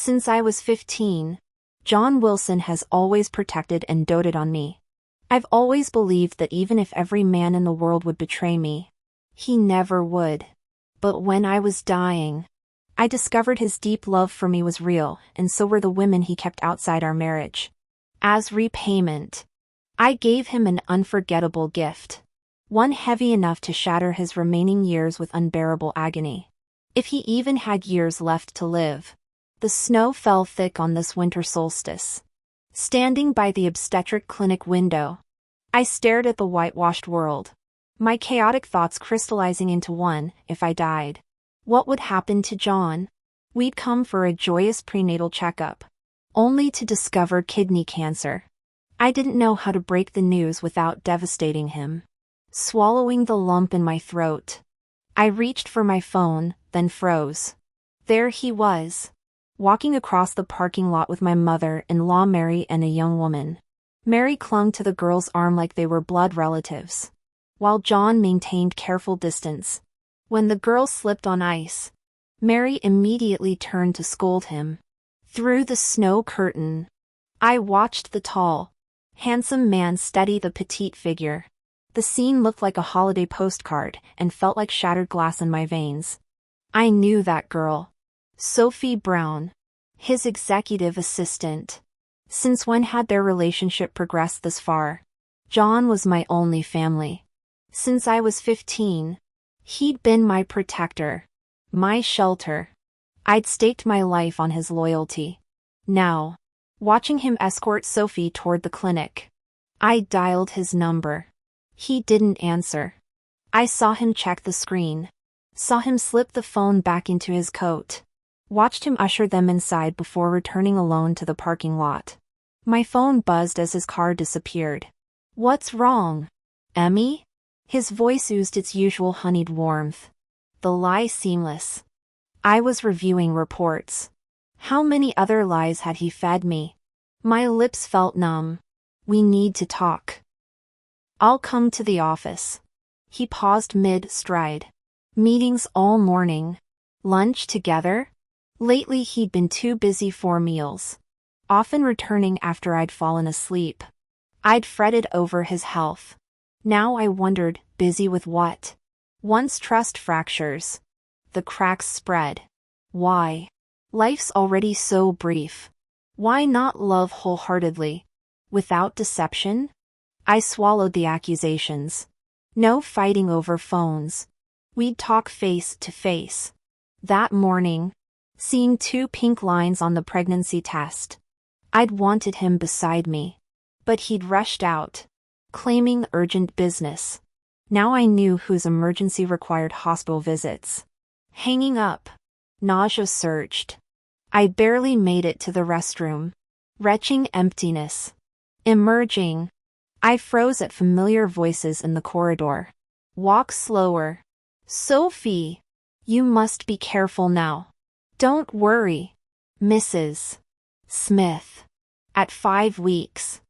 Since I was 15, John Wilson has always protected and doted on me. I've always believed that even if every man in the world would betray me, he never would. But when I was dying, I discovered his deep love for me was real, and so were the women he kept outside our marriage. As repayment, I gave him an unforgettable gift, one heavy enough to shatter his remaining years with unbearable agony. If he even had years left to live. The snow fell thick on this winter solstice. Standing by the obstetric clinic window, I stared at the whitewashed world, my chaotic thoughts crystallizing into one: if I died, what would happen to John? We'd come for a joyous prenatal checkup, only to discover kidney cancer. I didn't know how to break the news without devastating him. Swallowing the lump in my throat, I reached for my phone, then froze. There he was, walking across the parking lot with my mother-in-law Mary and a young woman. Mary clung to the girl's arm like they were blood relatives, while John maintained careful distance. When the girl slipped on ice, Mary immediately turned to scold him. Through the snow curtain, I watched the tall, handsome man steady the petite figure. The scene looked like a holiday postcard and felt like shattered glass in my veins. I knew that girl. Sophie Brown, his executive assistant. Since when had their relationship progressed this far? John was my only family. Since I was 15, he'd been my protector, my shelter. I'd staked my life on his loyalty. Now, watching him escort Sophie toward the clinic, I dialed his number. He didn't answer. I saw him check the screen, saw him slip the phone back into his coat. Watched him usher them inside before returning alone to the parking lot. My phone buzzed as his car disappeared. What's wrong, Emmy? His voice oozed its usual honeyed warmth. The lie seamless. I was reviewing reports. How many other lies had he fed me? My lips felt numb. We need to talk. I'll come to the office. He paused mid-stride. Meetings all morning. Lunch together? Lately he'd been too busy for meals, often returning after I'd fallen asleep. I'd fretted over his health. Now I wondered, busy with what? Once trust fractures. The cracks spread. Why? Life's already so brief. Why not love wholeheartedly? Without deception? I swallowed the accusations. No fighting over phones. We'd talk face to face. That morning, seeing 2 pink lines on the pregnancy test, I'd wanted him beside me. But he'd rushed out, claiming urgent business. Now I knew whose emergency required hospital visits. Hanging up, nausea surged. I barely made it to the restroom. Retching emptiness. Emerging, I froze at familiar voices in the corridor. Walk slower. Sophie, you must be careful now. Don't worry, Mrs. Smith. At 5 weeks,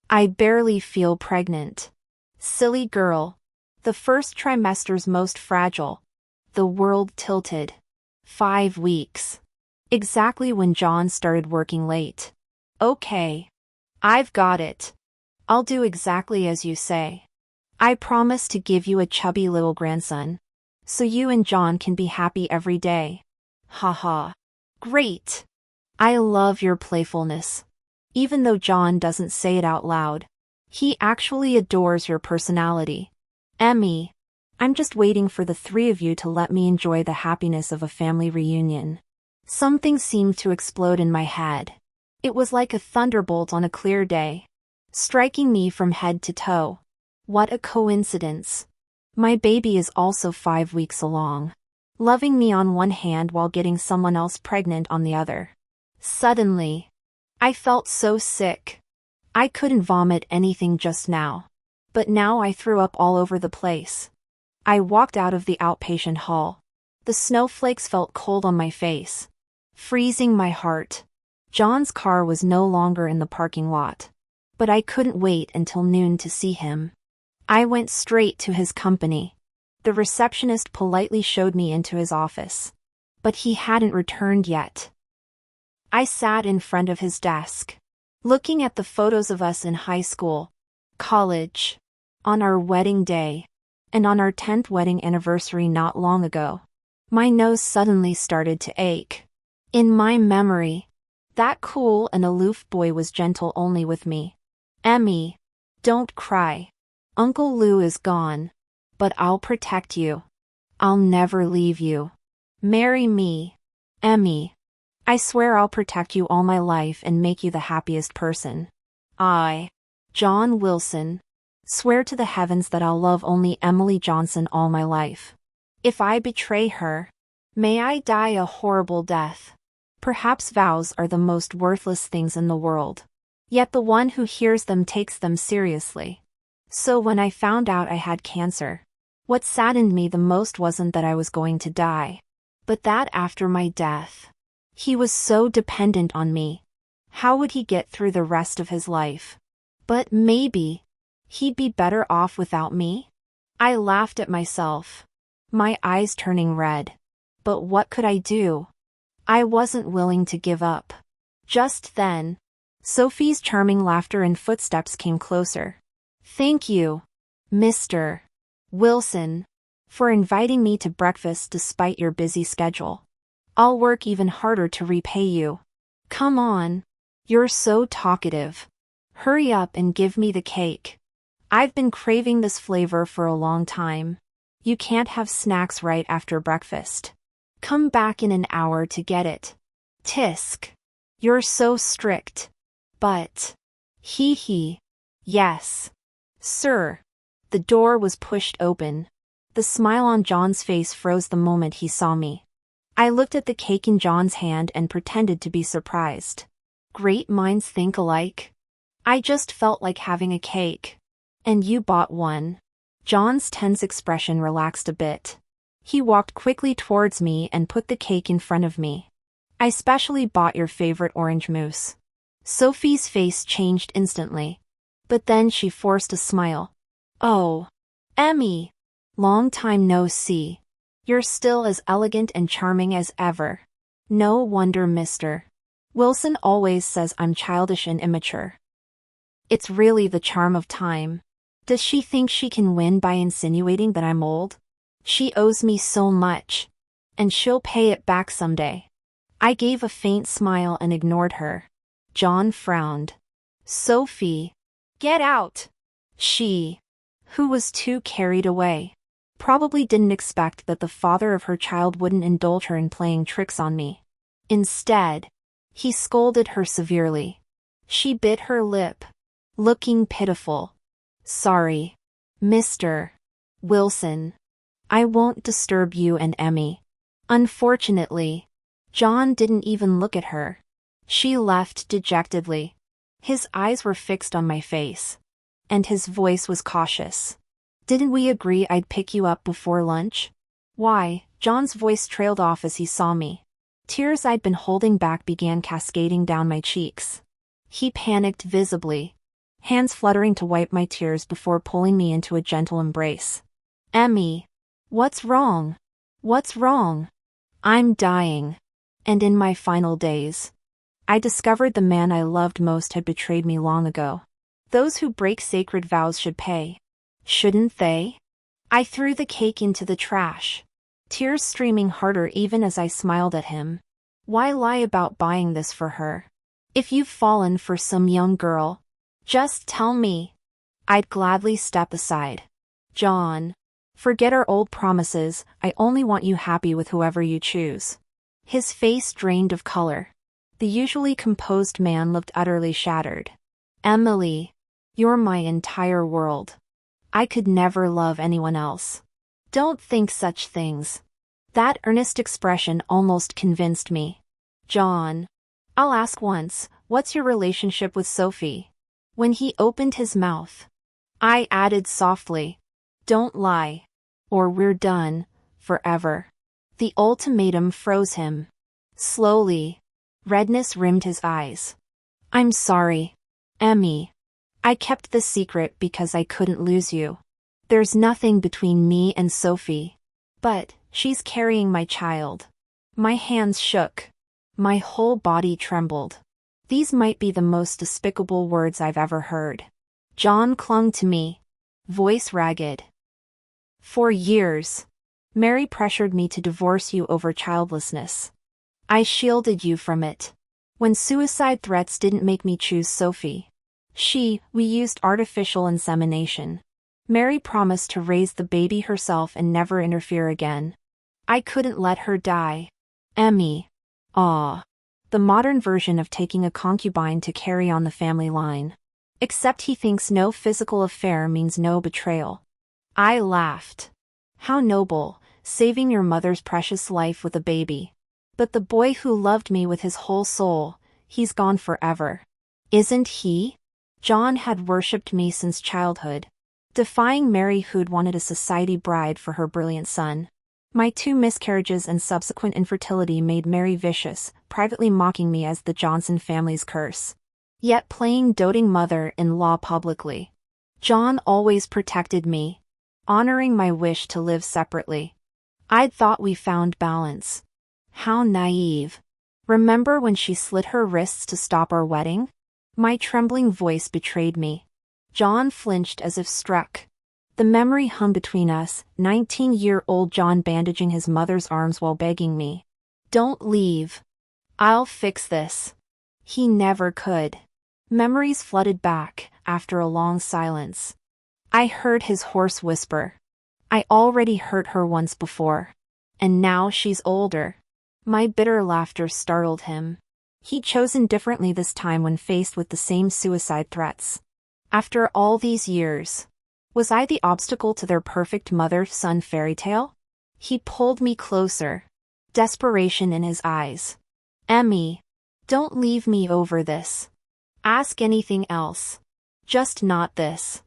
I barely feel pregnant. Silly girl. The first trimester's most fragile. The world tilted. 5 weeks. Exactly when John started working late. Okay. I've got it. I'll do exactly as you say. I promise to give you a chubby little grandson, so you and John can be happy every day. Haha. Great. I love your playfulness. Even though John doesn't say it out loud, he actually adores your personality. Emmy, I'm just waiting for the 3 of you to let me enjoy the happiness of a family reunion. Something seemed to explode in my head. It was like a thunderbolt on a clear day, striking me from head to toe. What a coincidence. My baby is also 5 weeks along, loving me on one hand while getting someone else pregnant on the other. Suddenly, I felt so sick. I couldn't vomit anything just now, but now I threw up all over the place. I walked out of the outpatient hall. The snowflakes felt cold on my face, freezing my heart. John's car was no longer in the parking lot, but I couldn't wait until noon to see him. I went straight to his company. The receptionist politely showed me into his office, but he hadn't returned yet. I sat in front of his desk, looking at the photos of us in high school, college, on our wedding day, and on our 10th wedding anniversary not long ago. My nose suddenly started to ache. In my memory, that cool and aloof boy was gentle only with me. Emmy, don't cry. Uncle Lou is gone, but I'll protect you. I'll never leave you. Marry me, Emmy. I swear I'll protect you all my life and make you the happiest person. I, John Wilson, swear to the heavens that I'll love only Emily Johnson all my life. If I betray her, may I die a horrible death. Perhaps vows are the most worthless things in the world. Yet the one who hears them takes them seriously. So when I found out I had cancer, what saddened me the most wasn't that I was going to die, but that after my death, he was so dependent on me. How would he get through the rest of his life? But maybe he'd be better off without me? I laughed at myself, my eyes turning red. But what could I do? I wasn't willing to give up. Just then, Sophie's charming laughter and footsteps came closer. Thank you, Mr. Wilson, for inviting me to breakfast despite your busy schedule. I'll work even harder to repay you. Come on. You're so talkative. Hurry up and give me the cake. I've been craving this flavor for a long time. You can't have snacks right after breakfast. Come back in an hour to get it. Tisk. You're so strict. But. Hee. Yes. Sir. The door was pushed open. The smile on John's face froze the moment he saw me. I looked at the cake in John's hand and pretended to be surprised. Great minds think alike. I just felt like having a cake. And you bought one. John's tense expression relaxed a bit. He walked quickly towards me and put the cake in front of me. I specially bought your favorite orange mousse. Sophie's face changed instantly. But then she forced a smile. Oh, Emmy. Long time no see. You're still as elegant and charming as ever. No wonder Mr. Wilson always says I'm childish and immature. It's really the charm of time. Does she think she can win by insinuating that I'm old? She owes me so much. And she'll pay it back someday. I gave a faint smile and ignored her. John frowned. Sophie. Get out. She, who was too carried away, probably didn't expect that the father of her child wouldn't indulge her in playing tricks on me. Instead, he scolded her severely. She bit her lip, looking pitiful. Sorry, Mr. Wilson. I won't disturb you and Emmy. Unfortunately, John didn't even look at her. She left dejectedly. His eyes were fixed on my face, and his voice was cautious. Didn't we agree I'd pick you up before lunch? Why? John's voice trailed off as he saw me. Tears I'd been holding back began cascading down my cheeks. He panicked visibly, hands fluttering to wipe my tears before pulling me into a gentle embrace. Emmy. What's wrong? What's wrong? I'm dying. And in my final days, I discovered the man I loved most had betrayed me long ago. Those who break sacred vows should pay. Shouldn't they? I threw the cake into the trash, tears streaming harder even as I smiled at him. Why lie about buying this for her? If you've fallen for some young girl, just tell me. I'd gladly step aside. John. Forget our old promises, I only want you happy with whoever you choose. His face drained of color. The usually composed man looked utterly shattered. Emily. You're my entire world. I could never love anyone else. Don't think such things. That earnest expression almost convinced me. John. I'll ask once, what's your relationship with Sophie? When he opened his mouth, I added softly, don't lie, or we're done, forever. The ultimatum froze him. Slowly, redness rimmed his eyes. I'm sorry, Emmy. I kept the secret because I couldn't lose you. There's nothing between me and Sophie. But, she's carrying my child. My hands shook. My whole body trembled. These might be the most despicable words I've ever heard. John clung to me, voice ragged. For years, Mary pressured me to divorce you over childlessness. I shielded you from it. When suicide threats didn't make me choose Sophie. We used artificial insemination. Mary promised to raise the baby herself and never interfere again. I couldn't let her die. Emmy. The modern version of taking a concubine to carry on the family line. Except he thinks no physical affair means no betrayal. I laughed. How noble, saving your mother's precious life with a baby. But the boy who loved me with his whole soul, he's gone forever. Isn't he? John had worshipped me since childhood, defying Mary who'd wanted a society bride for her brilliant son. My 2 miscarriages and subsequent infertility made Mary vicious, privately mocking me as the Johnson family's curse. Yet playing doting mother-in-law publicly. John always protected me, honoring my wish to live separately. I'd thought we found balance. How naive. Remember when she slit her wrists to stop our wedding? My trembling voice betrayed me. John flinched as if struck. The memory hung between us, 19-year-old John bandaging his mother's arms while begging me. Don't leave. I'll fix this. He never could. Memories flooded back, after a long silence. I heard his hoarse whisper. I already hurt her once before. And now she's older. My bitter laughter startled him. He'd chosen differently this time when faced with the same suicide threats. After all these years, was I the obstacle to their perfect mother-son fairy tale? He pulled me closer, desperation in his eyes. Emmy, don't leave me over this. Ask anything else. Just not this.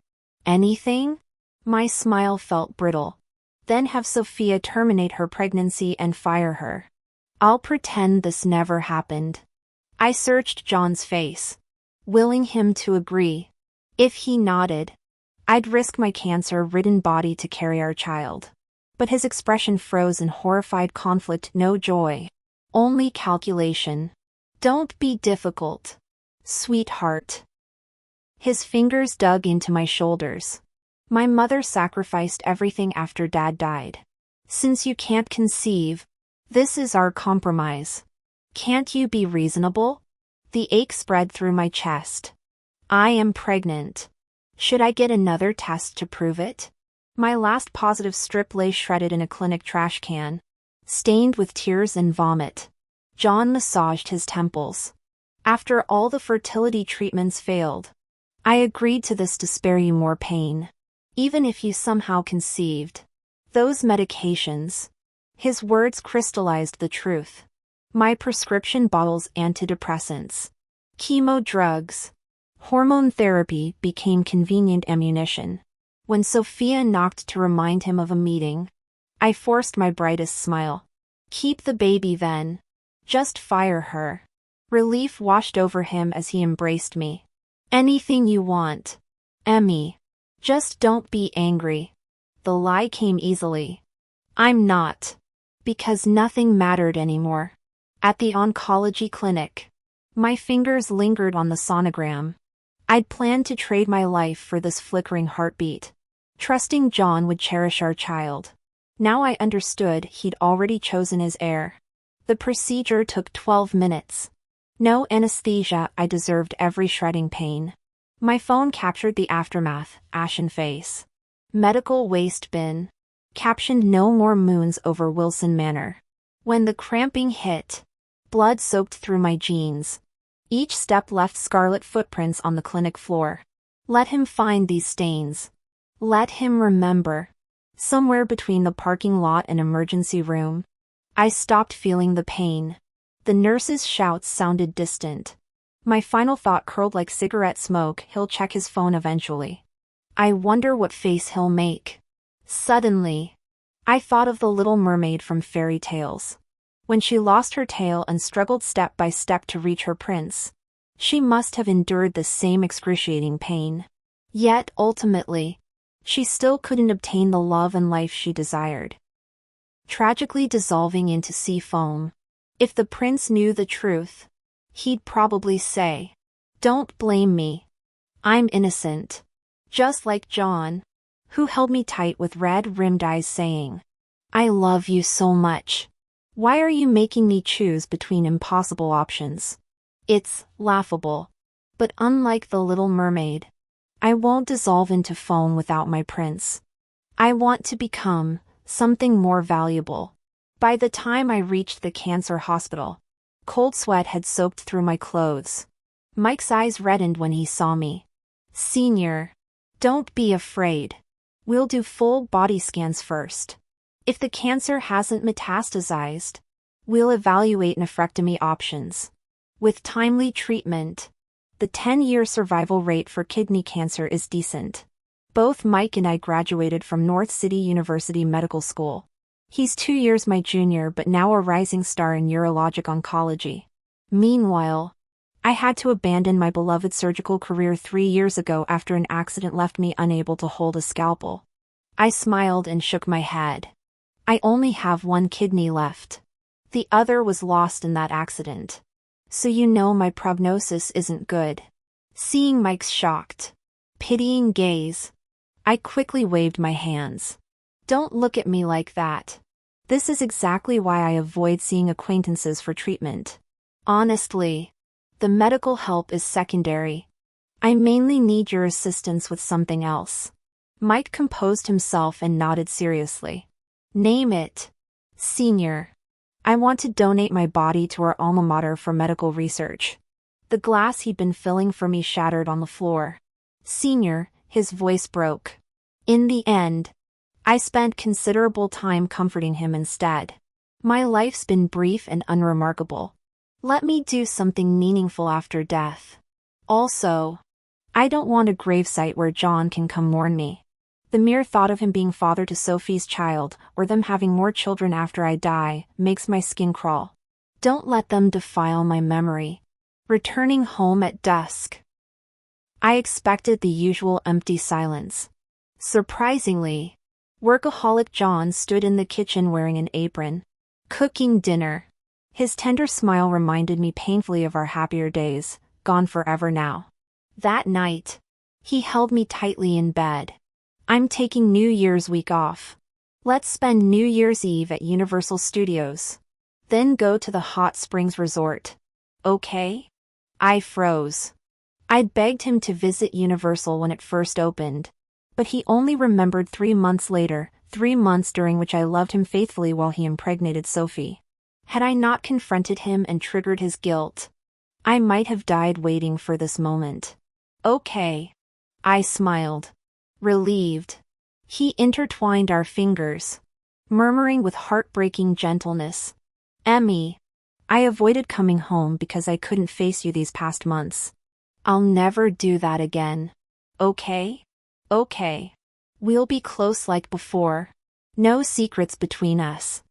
Anything? My smile felt brittle. Then have Sophia terminate her pregnancy and fire her. I'll pretend this never happened. I searched John's face, willing him to agree. If he nodded, I'd risk my cancer-ridden body to carry our child. But his expression froze in horrified conflict, no joy. Only calculation. Don't be difficult, sweetheart. His fingers dug into my shoulders. My mother sacrificed everything after Dad died. Since you can't conceive, this is our compromise. Can't you be reasonable? The ache spread through my chest. I am pregnant. Should I get another test to prove it? My last positive strip lay shredded in a clinic trash can, stained with tears and vomit. John massaged his temples. After all the fertility treatments failed, I agreed to this to spare you more pain. Even if you somehow conceived. Those medications. His words crystallized the truth. My prescription bottles, antidepressants, chemo drugs, hormone therapy became convenient ammunition. When Sophia knocked to remind him of a meeting, I forced my brightest smile. Keep the baby then. Just fire her. Relief washed over him as he embraced me. Anything you want, Emmy. Just don't be angry. The lie came easily. I'm not. Because nothing mattered anymore. At the oncology clinic, my fingers lingered on the sonogram. I'd planned to trade my life for this flickering heartbeat, trusting John would cherish our child. Now I understood he'd already chosen his heir. The procedure took 12 minutes. No anesthesia, I deserved every shredding pain. My phone captured the aftermath, ashen face. Medical waste bin. Captioned no more moons over Wilson Manor. When the cramping hit, blood soaked through my jeans. Each step left scarlet footprints on the clinic floor. Let him find these stains. Let him remember. Somewhere between the parking lot and emergency room, I stopped feeling the pain. The nurse's shouts sounded distant. My final thought curled like cigarette smoke, he'll check his phone eventually. I wonder what face he'll make. Suddenly, I thought of the Little Mermaid from fairy tales. When she lost her tail and struggled step by step to reach her prince, she must have endured the same excruciating pain. Yet, ultimately, she still couldn't obtain the love and life she desired. Tragically dissolving into sea foam, If the prince knew the truth, he'd probably say, "Don't blame me. I'm innocent." Just like John, who held me tight with red-rimmed eyes saying, "I love you so much. Why are you making me choose between impossible options?" It's laughable. But unlike the Little Mermaid, I won't dissolve into foam without my prince. I want to become something more valuable. By the time I reached the cancer hospital, cold sweat had soaked through my clothes. Mike's eyes reddened when he saw me. "Senior, don't be afraid. We'll do full body scans first. If the cancer hasn't metastasized, we'll evaluate nephrectomy options. With timely treatment, the 10-year survival rate for kidney cancer is decent." Both Mike and I graduated from North City University Medical School. He's 2 years my junior but now a rising star in urologic oncology. Meanwhile, I had to abandon my beloved surgical career 3 years ago after an accident left me unable to hold a scalpel. I smiled and shook my head. I only have one kidney left. The other was lost in that accident. So you know my prognosis isn't good. Seeing Mike's shocked, pitying gaze, I quickly waved my hands. "Don't look at me like that. This is exactly why I avoid seeing acquaintances for treatment. Honestly, the medical help is secondary. I mainly need your assistance with something else." Mike composed himself and nodded seriously. "Name it, Senior. I want to donate my body to our alma mater for medical research." The glass he'd been filling for me shattered on the floor. "Senior," his voice broke. In the end, I spent considerable time comforting him instead. "My life's been brief and unremarkable. Let me do something meaningful after death. Also, I don't want a gravesite where John can come mourn me. The mere thought of him being father to Sophie's child, or them having more children after I die, makes my skin crawl. Don't let them defile my memory." Returning home at dusk, I expected the usual empty silence. Surprisingly, workaholic John stood in the kitchen wearing an apron, cooking dinner. His tender smile reminded me painfully of our happier days, gone forever now. That night, he held me tightly in bed. "I'm taking New Year's week off. Let's spend New Year's Eve at Universal Studios. Then go to the Hot Springs Resort. Okay?" I froze. I'd begged him to visit Universal when it first opened, but he only remembered 3 months later, 3 months during which I loved him faithfully while he impregnated Sophie. Had I not confronted him and triggered his guilt, I might have died waiting for this moment. "Okay." I smiled, relieved. He intertwined our fingers, murmuring with heartbreaking gentleness, "Emmy, I avoided coming home because I couldn't face you these past months. I'll never do that again. Okay? Okay. We'll be close like before. No secrets between us.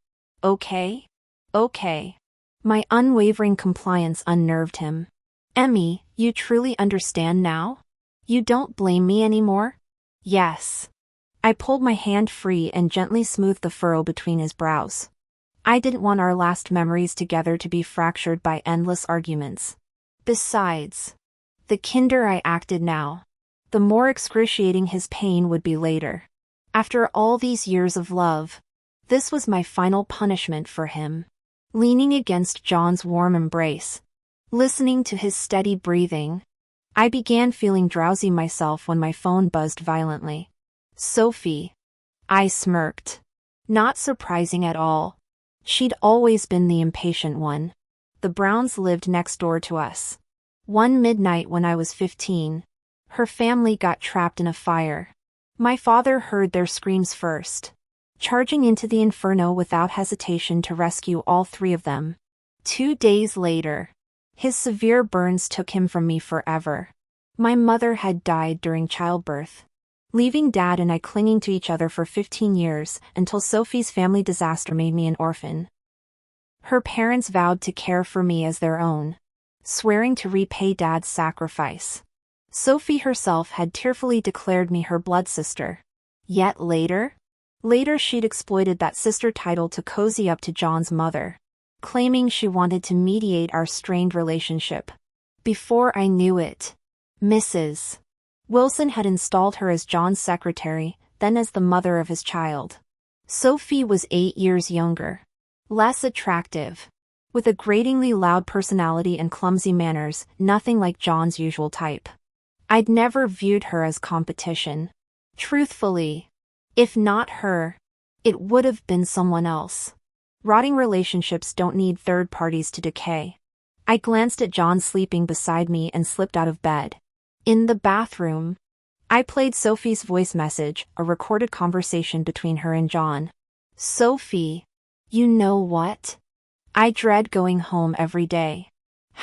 Okay? Okay." My unwavering compliance unnerved him. "Emmy, you truly understand now? You don't blame me anymore?" "Yes." I pulled my hand free and gently smoothed the furrow between his brows. I didn't want our last memories together to be fractured by endless arguments. Besides, the kinder I acted now, the more excruciating his pain would be later. After all these years of love, this was my final punishment for him. Leaning against John's warm embrace, listening to his steady breathing, I began feeling drowsy myself when my phone buzzed violently. "Sophie." I smirked. Not surprising at all. She'd always been the impatient one. The Browns lived next door to us. One midnight when I was 15, her family got trapped in a fire. My father heard their screams first, charging into the inferno without hesitation to rescue all 3 of them. 2 days later, his severe burns took him from me forever. My mother had died during childbirth, leaving Dad and I clinging to each other for 15 years until Sophie's family disaster made me an orphan. Her parents vowed to care for me as their own, swearing to repay Dad's sacrifice. Sophie herself had tearfully declared me her blood sister. Yet later she'd exploited that sister title to cozy up to John's mother, claiming she wanted to mediate our strained relationship. Before I knew it, Mrs. Wilson had installed her as John's secretary, then as the mother of his child. Sophie was 8 years younger, less attractive, with a gratingly loud personality and clumsy manners, nothing like John's usual type. I'd never viewed her as competition. Truthfully, if not her, it would have been someone else. Rotting relationships don't need third parties to decay. I glanced at John sleeping beside me and slipped out of bed. In the bathroom, I played Sophie's voice message, a recorded conversation between her and John. Sophie, you know what? I dread going home every day.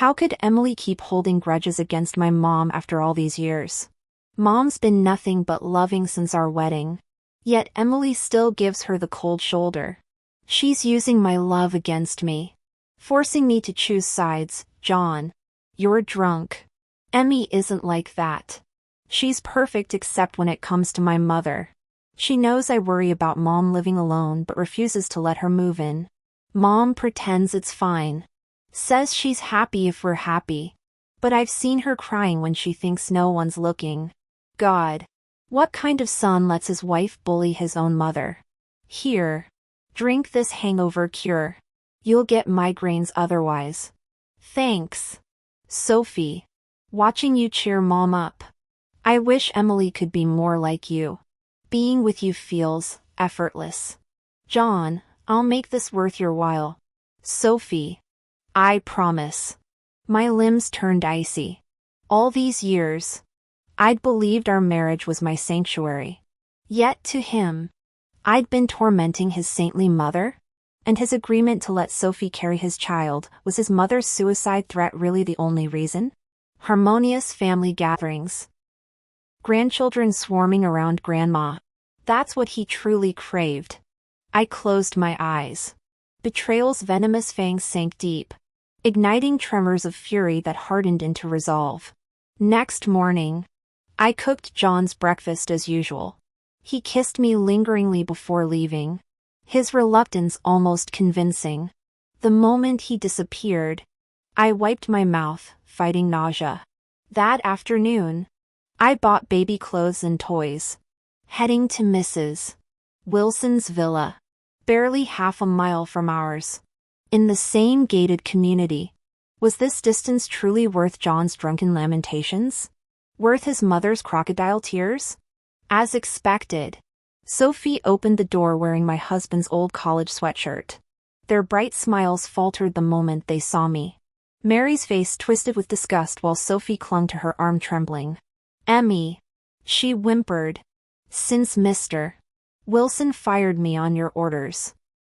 How could Emily keep holding grudges against my mom after all these years? Mom's been nothing but loving since our wedding. Yet Emily still gives her the cold shoulder. She's using my love against me, forcing me to choose sides. John, you're drunk. Emmy isn't like that. She's perfect except when it comes to my mother. She knows I worry about Mom living alone but refuses to let her move in. Mom pretends it's fine. Says she's happy if we're happy. But I've seen her crying when she thinks no one's looking. God, what kind of son lets his wife bully his own mother? Here, drink this hangover cure. You'll get migraines otherwise. Thanks, Sophie. Watching you cheer Mom up. I wish Emily could be more like you. Being with you feels effortless. John, I'll make this worth your while. Sophie, I promise. My limbs turned icy. All these years, I'd believed our marriage was my sanctuary. Yet to him, I'd been tormenting his saintly mother? And his agreement to let Sophie carry his child, was his mother's suicide threat really the only reason? Harmonious family gatherings. Grandchildren swarming around Grandma. That's what he truly craved. I closed my eyes. Betrayal's venomous fangs sank deep, igniting tremors of fury that hardened into resolve. Next morning, I cooked John's breakfast as usual. He kissed me lingeringly before leaving, his reluctance almost convincing. The moment he disappeared, I wiped my mouth, fighting nausea. That afternoon, I bought baby clothes and toys, heading to Mrs. Wilson's villa, barely half a mile from ours. In the same gated community. Was this distance truly worth John's drunken lamentations? Worth his mother's crocodile tears? As expected, Sophie opened the door wearing my husband's old college sweatshirt. Their bright smiles faltered the moment they saw me. Mary's face twisted with disgust while Sophie clung to her arm trembling. Emmy, she whimpered. Since Mr. Wilson fired me on your orders,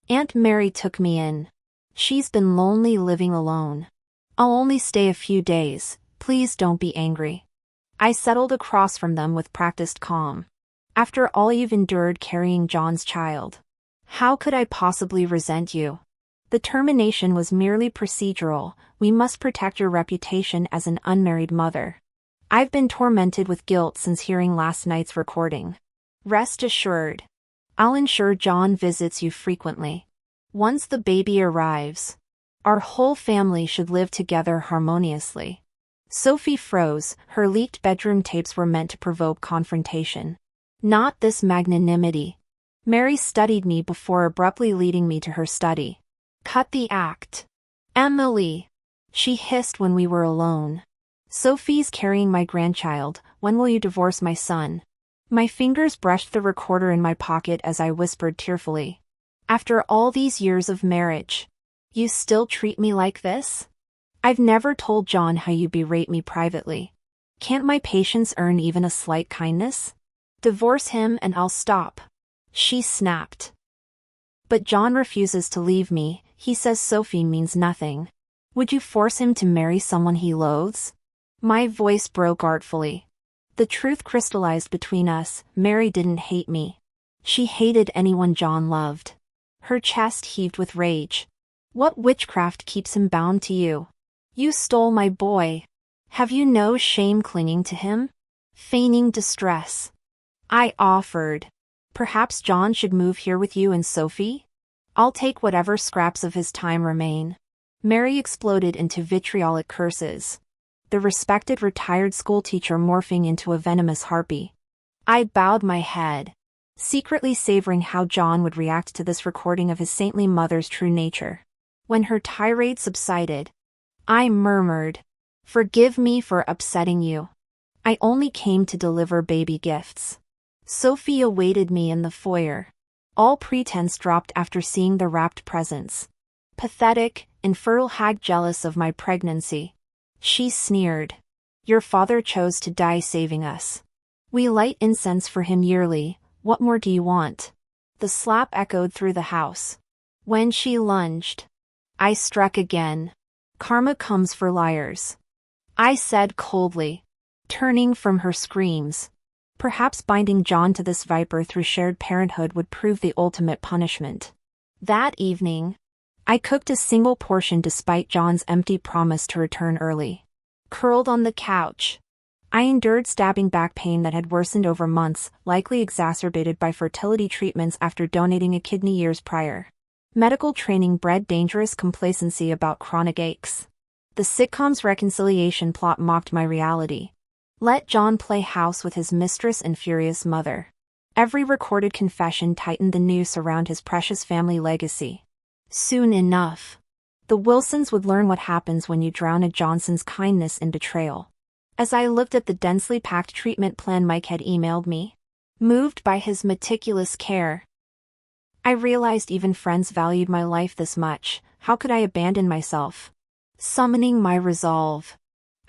Aunt Mary took me in. She's been lonely living alone. I'll only stay a few days, please don't be angry. I settled across from them with practiced calm. After all you've endured carrying John's child, how could I possibly resent you? The termination was merely procedural. We must protect your reputation as an unmarried mother. I've been tormented with guilt since hearing last night's recording. Rest assured, I'll ensure John visits you frequently. Once the baby arrives, our whole family should live together harmoniously. Sophie froze. Her leaked bedroom tapes were meant to provoke confrontation. Not this magnanimity. Mary studied me before abruptly leading me to her study. Cut the act. Emily, she hissed when we were alone. Sophie's carrying my grandchild. When will you divorce my son? My fingers brushed the recorder in my pocket as I whispered tearfully. After all these years of marriage, you still treat me like this? I've never told John how you berate me privately. Can't my patience earn even a slight kindness? Divorce him and I'll stop. She snapped. But John refuses to leave me. He says Sophie means nothing. Would you force him to marry someone he loathes? My voice broke artfully. The truth crystallized between us. Mary didn't hate me. She hated anyone John loved. Her chest heaved with rage. What witchcraft keeps him bound to you? You stole my boy. Have you no shame clinging to him? Feigning distress. I offered. Perhaps John should move here with you and Sophie? I'll take whatever scraps of his time remain. Mary exploded into vitriolic curses. The respected retired schoolteacher morphing into a venomous harpy. I bowed my head, secretly savoring how John would react to this recording of his saintly mother's true nature. When her tirade subsided, I murmured, "Forgive me for upsetting you. I only came to deliver baby gifts." Sophie awaited me in the foyer. All pretense dropped after seeing the wrapped presents. Pathetic, infertile hag jealous of my pregnancy. She sneered. "Your father chose to die saving us. We light incense for him yearly, what more do you want?" The slap echoed through the house. When she lunged, I struck again. "Karma comes for liars," I said coldly, turning from her screams. Perhaps binding John to this viper through shared parenthood would prove the ultimate punishment. That evening, I cooked a single portion despite John's empty promise to return early. Curled on the couch, I endured stabbing back pain that had worsened over months, likely exacerbated by fertility treatments after donating a kidney years prior. Medical training bred dangerous complacency about chronic aches. The sitcom's reconciliation plot mocked my reality. Let John play house with his mistress and furious mother. Every recorded confession tightened the noose around his precious family legacy. Soon enough, the Wilsons would learn what happens when you drown a Johnson's kindness in betrayal. As I looked at the densely packed treatment plan Mike had emailed me, moved by his meticulous care, I realized even friends valued my life this much. How could I abandon myself? Summoning my resolve,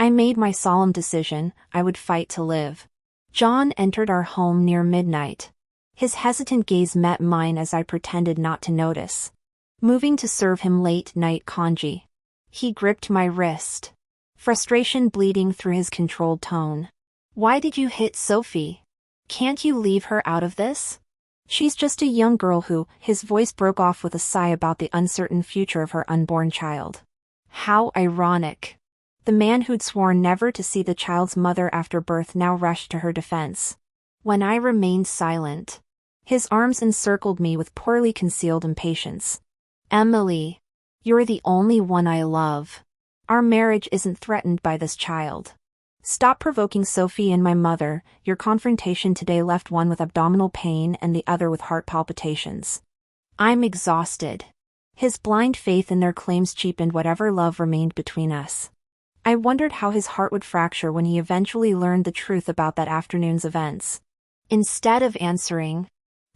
I made my solemn decision: I would fight to live. John entered our home near midnight. His hesitant gaze met mine as I pretended not to notice. Moving to serve him late-night congee. He gripped my wrist, frustration bleeding through his controlled tone. "Why did you hit Sophie? Can't you leave her out of this? She's just a young girl who..." His voice broke off with a sigh about the uncertain future of her unborn child. How ironic. The man who'd sworn never to see the child's mother after birth now rushed to her defense. When I remained silent, his arms encircled me with poorly concealed impatience. "Emily, you're the only one I love. Our marriage isn't threatened by this child. Stop provoking Sophie and my mother." Your confrontation today left one with abdominal pain and the other with heart palpitations. I'm exhausted. His blind faith in their claims cheapened whatever love remained between us. I wondered how his heart would fracture when he eventually learned the truth about that afternoon's events. Instead of answering,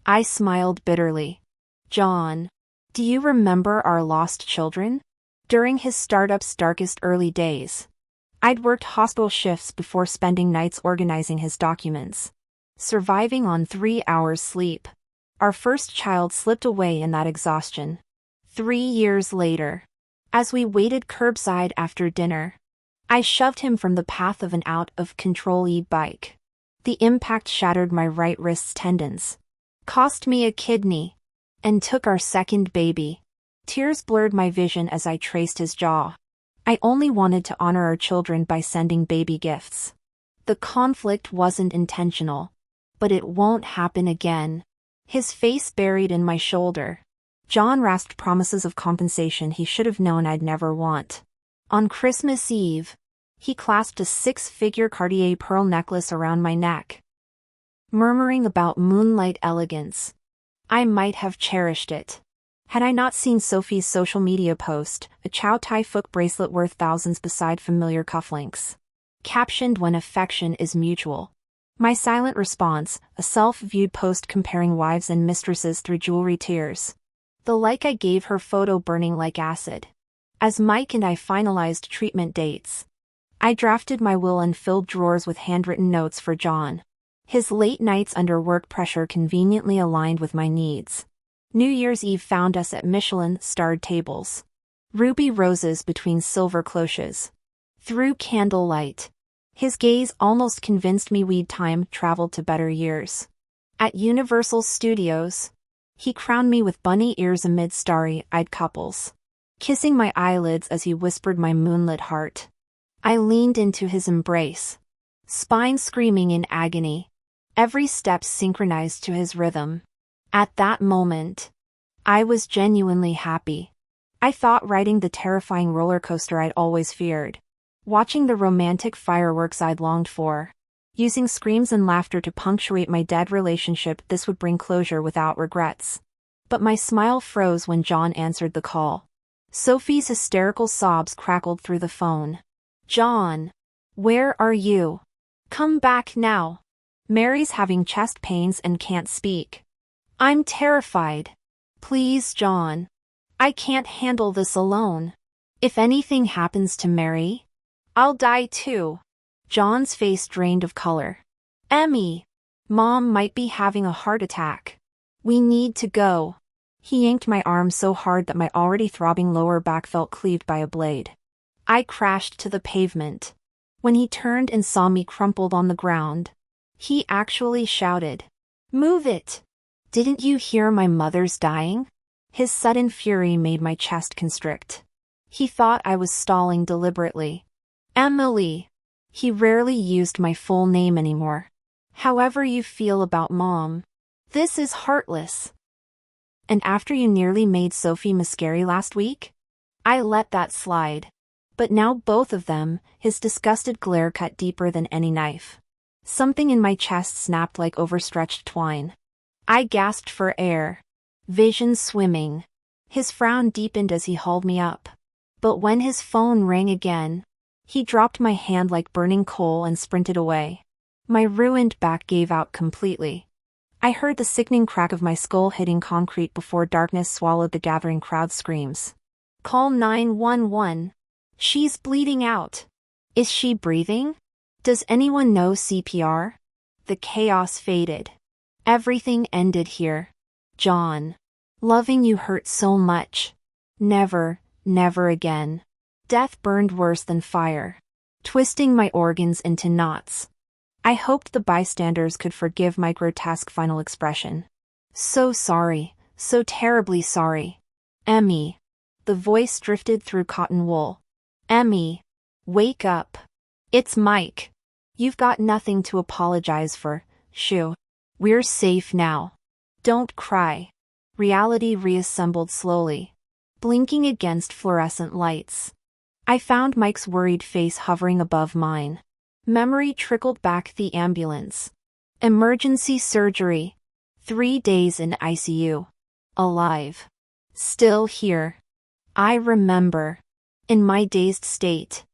I smiled bitterly. "John, do you remember our lost children? During his startup's darkest early days, I'd worked hospital shifts before spending nights organizing his documents, surviving on 3 hours sleep. Our first child slipped away in that exhaustion. 3 years later, as we waited curbside after dinner, I shoved him from the path of an out-of-control e-bike. The impact shattered my right wrist's tendons, cost me a kidney, and took our second baby. Tears blurred my vision as I traced his jaw. I only wanted to honor our children by sending baby gifts. The conflict wasn't intentional, but it won't happen again." His face buried in my shoulder, John rasped promises of compensation he should have known I'd never want. On Christmas Eve, he clasped a 6-figure Cartier pearl necklace around my neck, murmuring about moonlight elegance. I might have cherished it had I not seen Sophie's social media post, a Chow Tai Fook bracelet worth thousands beside familiar cufflinks, captioned "When affection is mutual." My silent response, a self-viewed post comparing wives and mistresses through jewelry tiers. The like I gave her photo burning like acid. As Mike and I finalized treatment dates, I drafted my will and filled drawers with handwritten notes for John. His late nights under work pressure conveniently aligned with my needs. New Year's Eve found us at Michelin-starred tables. Ruby roses between silver cloches. Through candlelight, his gaze almost convinced me we'd time traveled to better years. At Universal Studios, he crowned me with bunny ears amid starry-eyed couples, kissing my eyelids as he whispered my moonlit heart. I leaned into his embrace, spine screaming in agony, every step synchronized to his rhythm. At that moment, I was genuinely happy. I thought riding the terrifying roller coaster I'd always feared. Watching the romantic fireworks I'd longed for. Using screams and laughter to punctuate my dead relationship, this would bring closure without regrets. But my smile froze when John answered the call. Sophie's hysterical sobs crackled through the phone. John! Where are you? Come back now. Mary's having chest pains and can't speak. I'm terrified. Please, John. I can't handle this alone. If anything happens to Mary, I'll die too. John's face drained of color. Emmy! Mom might be having a heart attack. We need to go. He yanked my arm so hard that my already throbbing lower back felt cleaved by a blade. I crashed to the pavement. When he turned and saw me crumpled on the ground, he actually shouted, "Move it! Didn't you hear my mother's dying?" His sudden fury made my chest constrict. He thought I was stalling deliberately. Emily. He rarely used my full name anymore. However you feel about Mom, this is heartless. And after you nearly made Sophie miscarry last week? I let that slide. But now both of them, his disgusted glare cut deeper than any knife. Something in my chest snapped like overstretched twine. I gasped for air. Vision swimming. His frown deepened as he hauled me up. But when his phone rang again, he dropped my hand like burning coal and sprinted away. My ruined back gave out completely. I heard the sickening crack of my skull hitting concrete before darkness swallowed the gathering crowd's screams. Call 911. She's bleeding out. Is she breathing? Does anyone know CPR? The chaos faded. Everything ended here. John. Loving you hurt so much. Never, never again. Death burned worse than fire, twisting my organs into knots. I hoped the bystanders could forgive my grotesque final expression. So sorry, so terribly sorry. Emmy. The voice drifted through cotton wool. Emmy. Wake up. It's Mike. You've got nothing to apologize for, shoo. We're safe now. Don't cry. Reality reassembled slowly, blinking against fluorescent lights. I found Mike's worried face hovering above mine. Memory trickled back. The ambulance. Emergency surgery. 3 days in ICU. Alive. Still here. I remember. In my dazed state,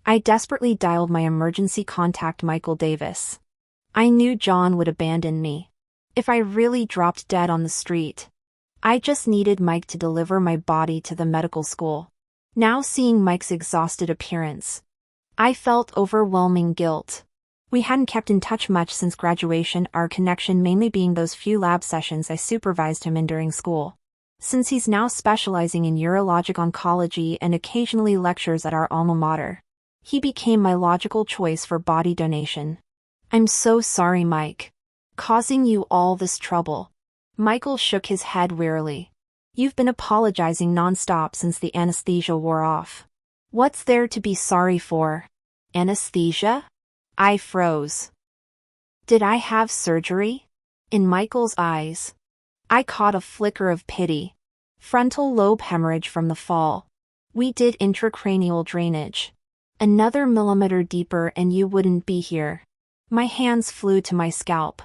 I desperately dialed my emergency contact, Michael Davis. I knew John would abandon me if I really dropped dead on the street. I just needed Mike to deliver my body to the medical school. Now seeing Mike's exhausted appearance, I felt overwhelming guilt. We hadn't kept in touch much since graduation, our connection mainly being those few lab sessions I supervised him in during school. Since he's now specializing in urologic oncology and occasionally lectures at our alma mater, he became my logical choice for body donation. I'm so sorry, Mike. Causing you all this trouble. Michael shook his head wearily. You've been apologizing nonstop since the anesthesia wore off. What's there to be sorry for? Anesthesia? I froze. Did I have surgery? In Michael's eyes, I caught a flicker of pity. Frontal lobe hemorrhage from the fall. We did intracranial drainage. Another millimeter deeper and you wouldn't be here. My hands flew to my scalp.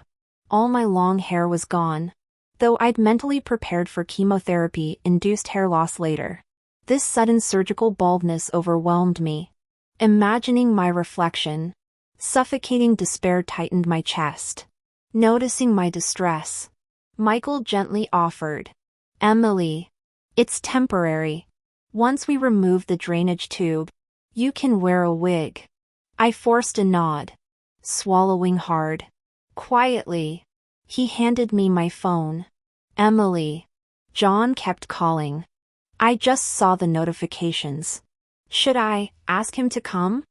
All my long hair was gone. Though I'd mentally prepared for chemotherapy-induced hair loss later. This sudden surgical baldness overwhelmed me. Imagining my reflection. Suffocating despair tightened my chest. Noticing my distress, Michael gently offered, Emily, it's temporary. Once we remove the drainage tube, you can wear a wig. I forced a nod, swallowing hard. Quietly, he handed me my phone. Emily. John kept calling. I just saw the notifications. Should I ask him to come?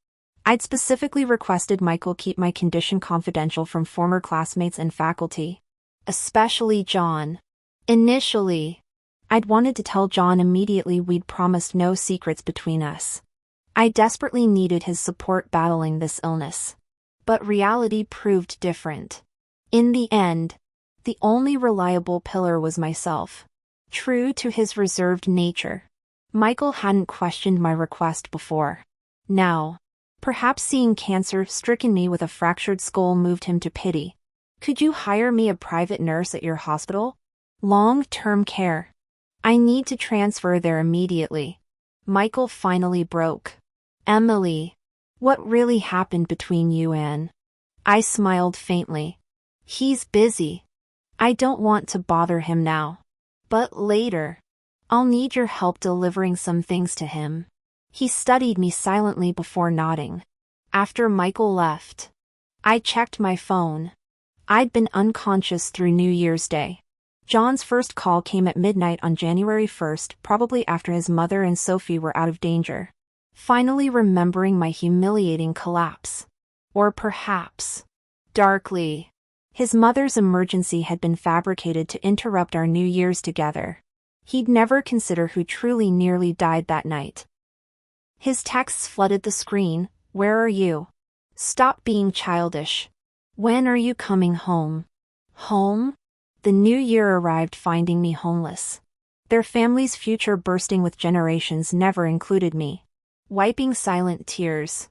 I'd specifically requested Michael keep my condition confidential from former classmates and faculty. Especially John. Initially, I'd wanted to tell John immediately we'd promised no secrets between us. I desperately needed his support battling this illness. But reality proved different. In the end, the only reliable pillar was myself. True to his reserved nature, Michael hadn't questioned my request before. Now, perhaps seeing cancer stricken me with a fractured skull moved him to pity. Could you hire me a private nurse at your hospital? Long-term care. I need to transfer there immediately. Michael finally broke. Emily, what really happened between you and... I smiled faintly. He's busy. I don't want to bother him now. But later, I'll need your help delivering some things to him. He studied me silently before nodding. After Michael left, I checked my phone. I'd been unconscious through New Year's Day. John's first call came at midnight on January 1st, probably after his mother and Sophie were out of danger. Finally remembering my humiliating collapse. Or perhaps, darkly, his mother's emergency had been fabricated to interrupt our New Year's together. He'd never consider who truly nearly died that night. His texts flooded the screen. Where are you? Stop being childish. When are you coming home? Home? The new year arrived finding me homeless. Their family's future bursting with generations never included me. Wiping silent tears.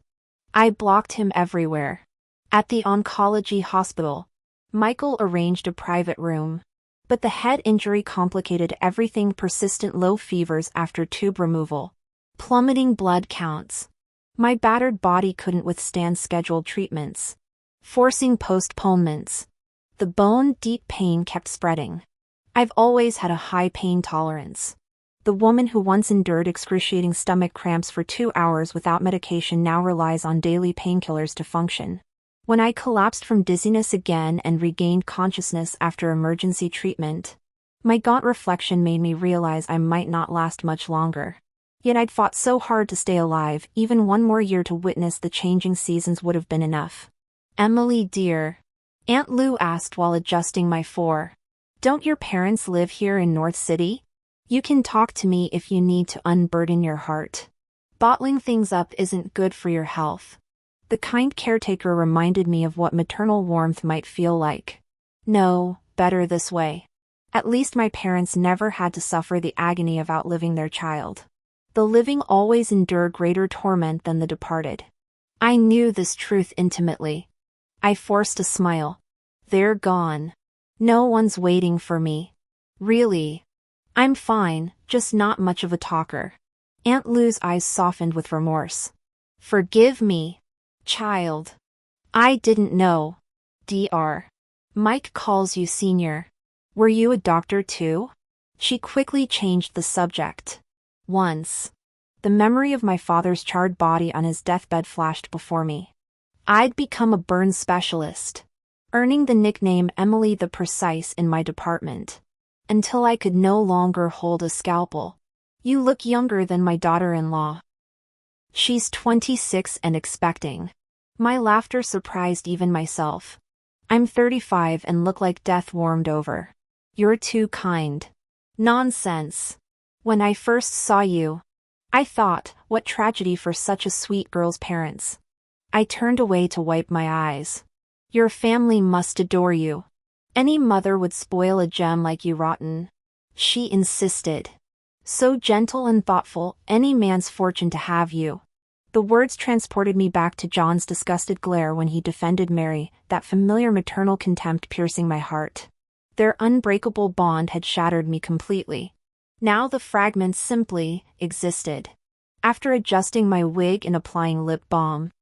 I blocked him everywhere. At the oncology hospital, Michael arranged a private room. But the head injury complicated everything: persistent low fevers after tube removal. Plummeting blood counts. My battered body couldn't withstand scheduled treatments. Forcing postponements. The bone-deep pain kept spreading. I've always had a high pain tolerance. The woman who once endured excruciating stomach cramps for 2 hours without medication now relies on daily painkillers to function. When I collapsed from dizziness again and regained consciousness after emergency treatment, my gaunt reflection made me realize I might not last much longer. Yet I'd fought so hard to stay alive. Even one more year to witness the changing seasons would have been enough. Emily dear, Aunt Lou asked while adjusting my Don't your parents live here in North City? You can talk to me if you need to unburden your heart. Bottling things up isn't good for your health. The kind caretaker reminded me of what maternal warmth might feel like. No, better this way. At least my parents never had to suffer the agony of outliving their child. The living always endure greater torment than the departed. I knew this truth intimately. I forced a smile. They're gone. No one's waiting for me. Really. I'm fine, just not much of a talker. Aunt Lou's eyes softened with remorse. Forgive me, child. I didn't know. Dr. Mike calls you senior. Were you a doctor too? She quickly changed the subject. Once, the memory of my father's charred body on his deathbed flashed before me. I'd become a burn specialist, earning the nickname Emily the Precise in my department, until I could no longer hold a scalpel. You look younger than my daughter-in-law. She's 26 and expecting. My laughter surprised even myself. I'm 35 and look like death warmed over. You're too kind. Nonsense. When I first saw you, I thought, what tragedy for such a sweet girl's parents. I turned away to wipe my eyes. Your family must adore you. Any mother would spoil a gem like you rotten. She insisted. So gentle and thoughtful, any man's fortune to have you. The words transported me back to John's disgusted glare when he defended Mary, that familiar maternal contempt piercing my heart. Their unbreakable bond had shattered me completely. Now the fragments simply existed. After adjusting my wig and applying lip balm,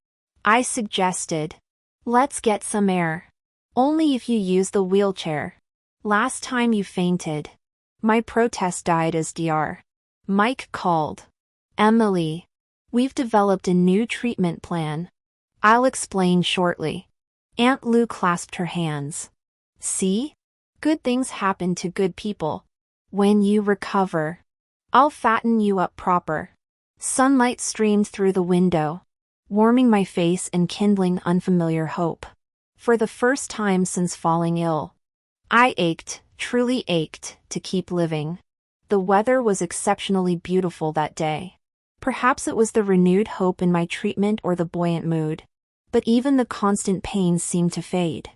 I suggested, let's get some air. Only if you use the wheelchair. Last time you fainted. My protest died as Dr. Mike called. Emily, we've developed a new treatment plan. I'll explain shortly. Aunt Lou clasped her hands. See? Good things happen to good people. When you recover, I'll fatten you up proper. Sunlight streamed through the window, warming my face and kindling unfamiliar hope. For the first time since falling ill, I ached, truly ached, to keep living. The weather was exceptionally beautiful that day. Perhaps it was the renewed hope in my treatment or the buoyant mood. But even the constant pain seemed to fade,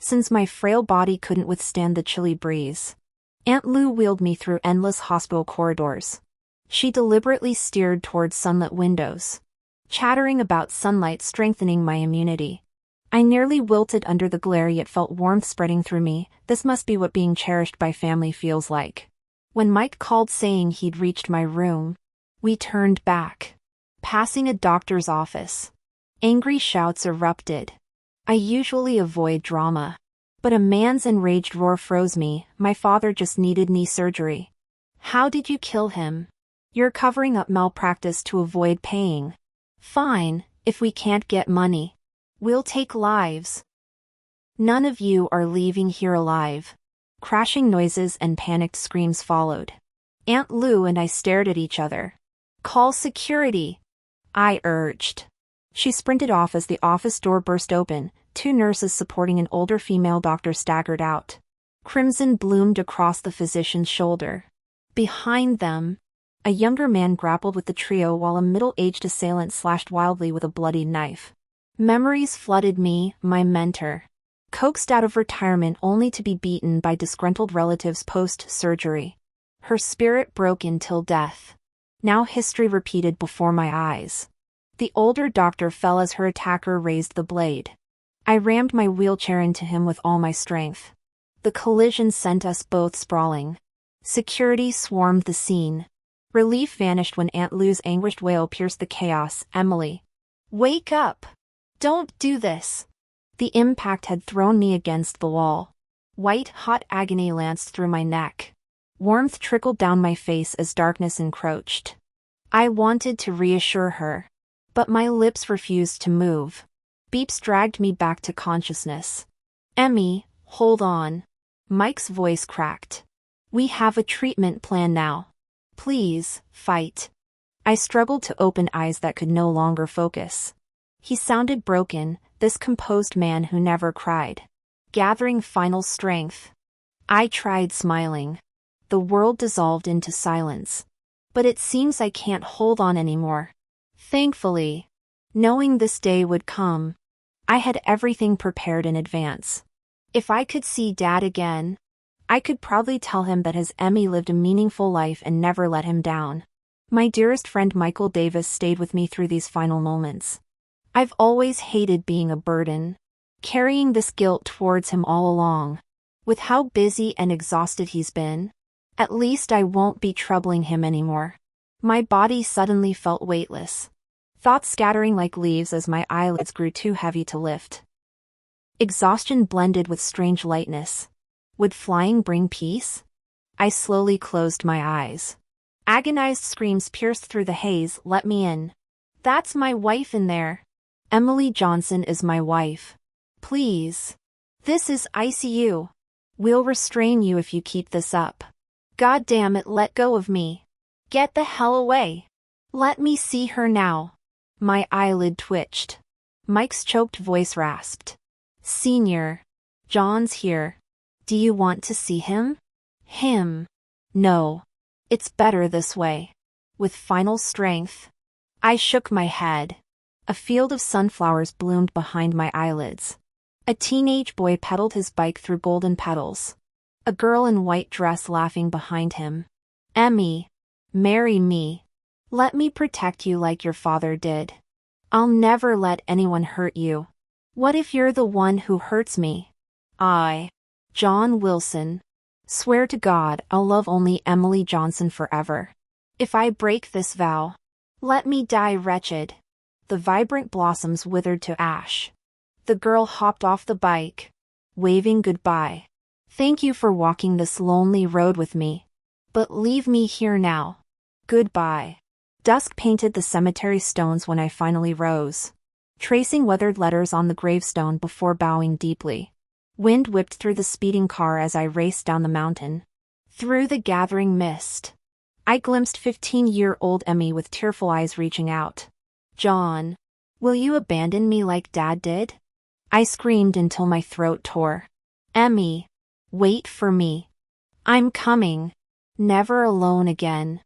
since my frail body couldn't withstand the chilly breeze. Aunt Lou wheeled me through endless hospital corridors. She deliberately steered towards sunlit windows, chattering about sunlight strengthening my immunity. I nearly wilted under the glare, yet felt warmth spreading through me. This must be what being cherished by family feels like. When Mike called saying he'd reached my room, we turned back, passing a doctor's office. Angry shouts erupted. I usually avoid drama, but a man's enraged roar froze me. My father just needed knee surgery. How did you kill him? You're covering up malpractice to avoid paying. Fine, if we can't get money, we'll take lives. None of you are leaving here alive. Crashing noises and panicked screams followed. Aunt Lou and I stared at each other. Call security, I urged. She sprinted off as the office door burst open. 2 nurses supporting an older female doctor staggered out. Crimson bloomed across the physician's shoulder. Behind them, a younger man grappled with the trio while a middle-aged assailant slashed wildly with a bloodied knife. Memories flooded me, my mentor, coaxed out of retirement only to be beaten by disgruntled relatives post-surgery. Her spirit broke until death. Now history repeated before my eyes. The older doctor fell as her attacker raised the blade. I rammed my wheelchair into him with all my strength. The collision sent us both sprawling. Security swarmed the scene. Relief vanished when Aunt Lou's anguished wail pierced the chaos. Emily, wake up! Don't do this! The impact had thrown me against the wall. White-hot agony lanced through my neck. Warmth trickled down my face as darkness encroached. I wanted to reassure her, but my lips refused to move. Beeps dragged me back to consciousness. Emmy, hold on. Mike's voice cracked. We have a treatment plan now. Please, fight. I struggled to open eyes that could no longer focus. He sounded broken, this composed man who never cried. Gathering final strength. I tried smiling. The world dissolved into silence. But it seems I can't hold on anymore. Thankfully, knowing this day would come, I had everything prepared in advance. If I could see Dad again, I could proudly tell him that his Emmy lived a meaningful life and never let him down. My dearest friend Michael Davis stayed with me through these final moments. I've always hated being a burden, carrying this guilt towards him all along. With how busy and exhausted he's been, at least I won't be troubling him anymore. My body suddenly felt weightless. Thoughts scattering like leaves as my eyelids grew too heavy to lift. Exhaustion blended with strange lightness. Would flying bring peace? I slowly closed my eyes. Agonized screams pierced through the haze. Let me in. That's my wife in there. Emily Johnson is my wife. Please. This is ICU. We'll restrain you if you keep this up. God damn it, let go of me. Get the hell away. Let me see her now. My eyelid twitched. Mike's choked voice rasped. Senior. John's here. Do you want to see him? Him. No. It's better this way. With final strength, I shook my head. A field of sunflowers bloomed behind my eyelids. A teenage boy pedaled his bike through golden petals. A girl in white dress laughing behind him. Emmy. Marry me. Let me protect you like your father did. I'll never let anyone hurt you. What if you're the one who hurts me? I, John Wilson, swear to God I'll love only Emily Johnson forever. If I break this vow, let me die wretched. The vibrant blossoms withered to ash. The girl hopped off the bike, waving goodbye. Thank you for walking this lonely road with me. But leave me here now. Goodbye. Dusk painted the cemetery stones when I finally rose, tracing weathered letters on the gravestone before bowing deeply. Wind whipped through the speeding car as I raced down the mountain. Through the gathering mist, I glimpsed 15-year-old Emmy with tearful eyes reaching out. John, will you abandon me like Dad did? I screamed until my throat tore. Emmy, wait for me. I'm coming. Never alone again.